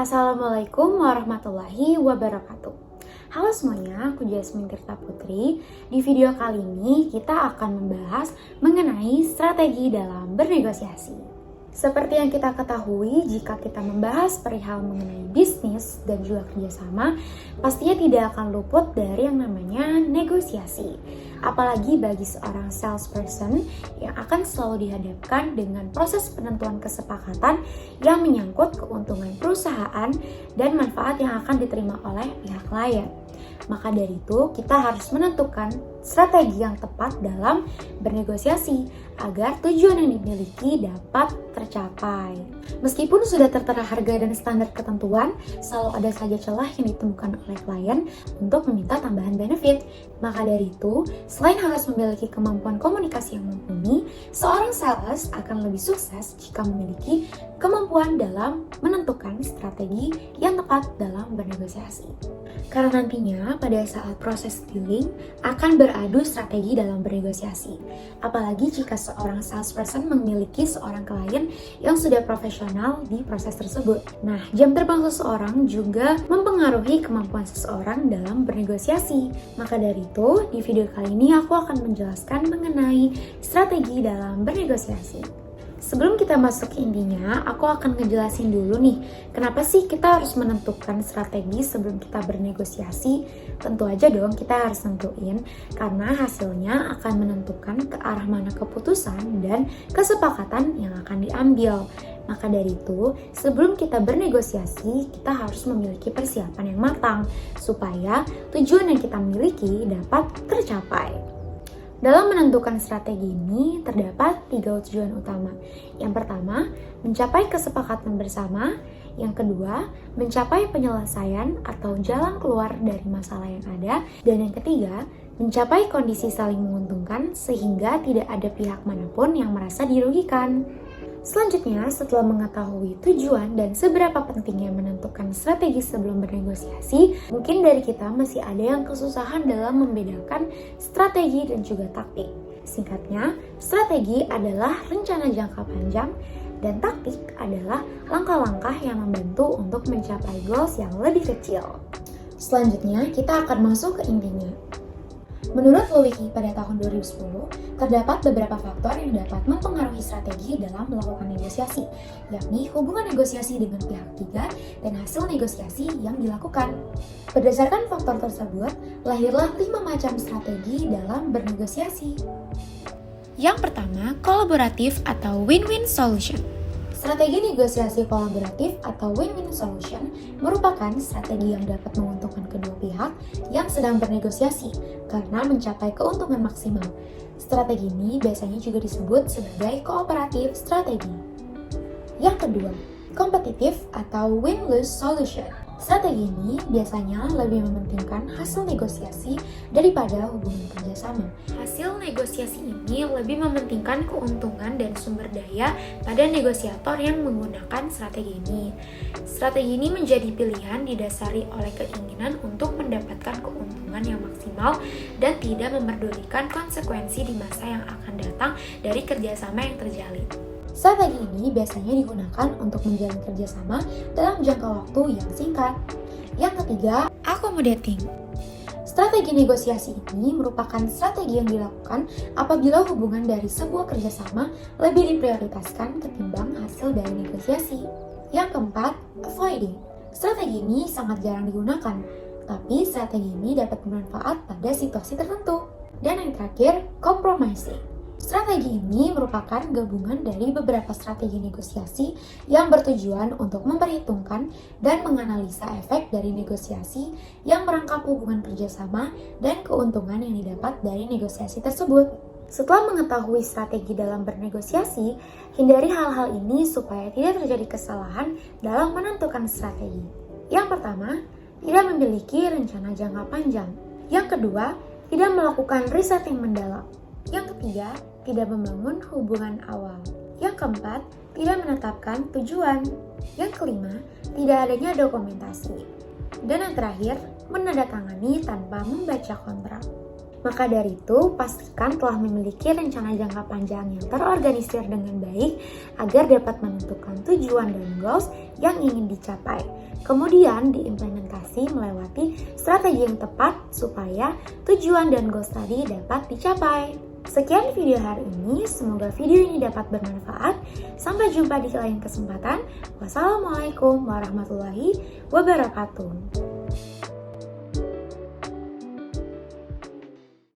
Assalamualaikum warahmatullahi wabarakatuh. Halo semuanya, aku Jasmine Tirta Putri. Di video kali ini kita akan membahas mengenai strategi dalam bernegosiasi. Seperti yang kita ketahui, jika kita membahas perihal mengenai bisnis dan juga kerjasama, pastinya tidak akan luput dari yang namanya negosiasi. Apalagi bagi seorang salesperson yang akan selalu dihadapkan dengan proses penentuan kesepakatan yang menyangkut keuntungan perusahaan dan manfaat yang akan diterima oleh pihak klien. Maka dari itu, kita harus menentukan strategi yang tepat dalam bernegosiasi agar tujuan yang dimiliki dapat tercapai. Meskipun sudah tertera harga dan standar ketentuan, selalu ada saja celah yang ditemukan oleh klien untuk meminta tambahan benefit. Maka dari itu, selain harus memiliki kemampuan komunikasi yang mumpuni, seorang sales akan lebih sukses jika memiliki kemampuan dalam menentukan strategi yang tepat dalam bernegosiasi. Karena nantinya pada saat proses dealing akan beradu strategi dalam bernegosiasi. Apalagi jika seorang salesperson memiliki seorang klien yang sudah profesional di proses tersebut. Nah, jam terbang seseorang juga mempengaruhi kemampuan seseorang dalam bernegosiasi. Maka dari itu, di video kali ini aku akan menjelaskan mengenai strategi dalam bernegosiasi. Sebelum kita masuk ke intinya, aku akan ngejelasin dulu nih, kenapa sih kita harus menentukan strategi sebelum kita bernegosiasi? Tentu aja dong kita harus tentuin, karena hasilnya akan menentukan ke arah mana keputusan dan kesepakatan yang akan diambil. Maka dari itu, sebelum kita bernegosiasi, kita harus memiliki persiapan yang matang, supaya tujuan yang kita miliki dapat tercapai. Dalam menentukan strategi ini, terdapat 3 tujuan utama. Yang pertama, mencapai kesepakatan bersama. Yang kedua, mencapai penyelesaian atau jalan keluar dari masalah yang ada. Dan yang ketiga, mencapai kondisi saling menguntungkan sehingga tidak ada pihak manapun yang merasa dirugikan. Selanjutnya, setelah mengetahui tujuan dan seberapa pentingnya menentukan strategi sebelum bernegosiasi, mungkin dari kita masih ada yang kesusahan dalam membedakan strategi dan juga taktik. Singkatnya, strategi adalah rencana jangka panjang dan taktik adalah langkah-langkah yang membantu untuk mencapai goals yang lebih kecil. Selanjutnya, kita akan masuk ke intinya. Menurut Lewicki pada tahun 2010, terdapat beberapa faktor yang dapat mempengaruhi strategi dalam melakukan negosiasi, yakni hubungan negosiasi dengan pihak ketiga dan hasil negosiasi yang dilakukan. Berdasarkan faktor tersebut, lahirlah 5 macam strategi dalam bernegosiasi. Yang pertama, kolaboratif atau win-win solution. Strategi negosiasi kolaboratif atau win-win solution merupakan strategi yang dapat menguntungkan kedua pihak yang sedang bernegosiasi karena mencapai keuntungan maksimal. Strategi ini biasanya juga disebut sebagai kooperatif strategi. Yang kedua, kompetitif atau win-lose solution. Strategi ini biasanya lebih mementingkan hasil negosiasi daripada hubungan kerjasama. Hasil negosiasi ini lebih mementingkan keuntungan dan sumber daya pada negosiator yang menggunakan strategi ini. Strategi ini menjadi pilihan didasari oleh keinginan untuk mendapatkan keuntungan yang maksimal dan tidak memperdulikan konsekuensi di masa yang akan datang dari kerjasama yang terjalin. Strategi ini biasanya digunakan untuk menjalin kerjasama dalam jangka waktu yang singkat. Yang ketiga, accommodating. Strategi negosiasi ini merupakan strategi yang dilakukan apabila hubungan dari sebuah kerjasama lebih diprioritaskan ketimbang hasil dari negosiasi. Yang keempat, avoiding. Strategi ini sangat jarang digunakan, tapi strategi ini dapat bermanfaat pada situasi tertentu. Dan yang terakhir, compromising. Strategi ini merupakan gabungan dari beberapa strategi negosiasi yang bertujuan untuk memperhitungkan dan menganalisa efek dari negosiasi yang merangkap hubungan kerjasama dan keuntungan yang didapat dari negosiasi tersebut. Setelah mengetahui strategi dalam bernegosiasi, hindari hal-hal ini supaya tidak terjadi kesalahan dalam menentukan strategi. Yang pertama, tidak memiliki rencana jangka panjang. Yang kedua, tidak melakukan riset yang mendalam. Yang ketiga, tidak membangun hubungan awal. Yang keempat, tidak menetapkan tujuan. Yang kelima, tidak adanya dokumentasi. Dan yang terakhir, menandatangani tanpa membaca kontrak. Maka dari itu, pastikan telah memiliki rencana jangka panjang yang terorganisir dengan baik agar dapat menentukan tujuan dan goals yang ingin dicapai. Kemudian diimplementasi melewati strategi yang tepat supaya tujuan dan goals tadi dapat dicapai. Sekian video hari ini, semoga video ini dapat bermanfaat. Sampai jumpa di lain kesempatan. Wassalamualaikum warahmatullahi wabarakatuh.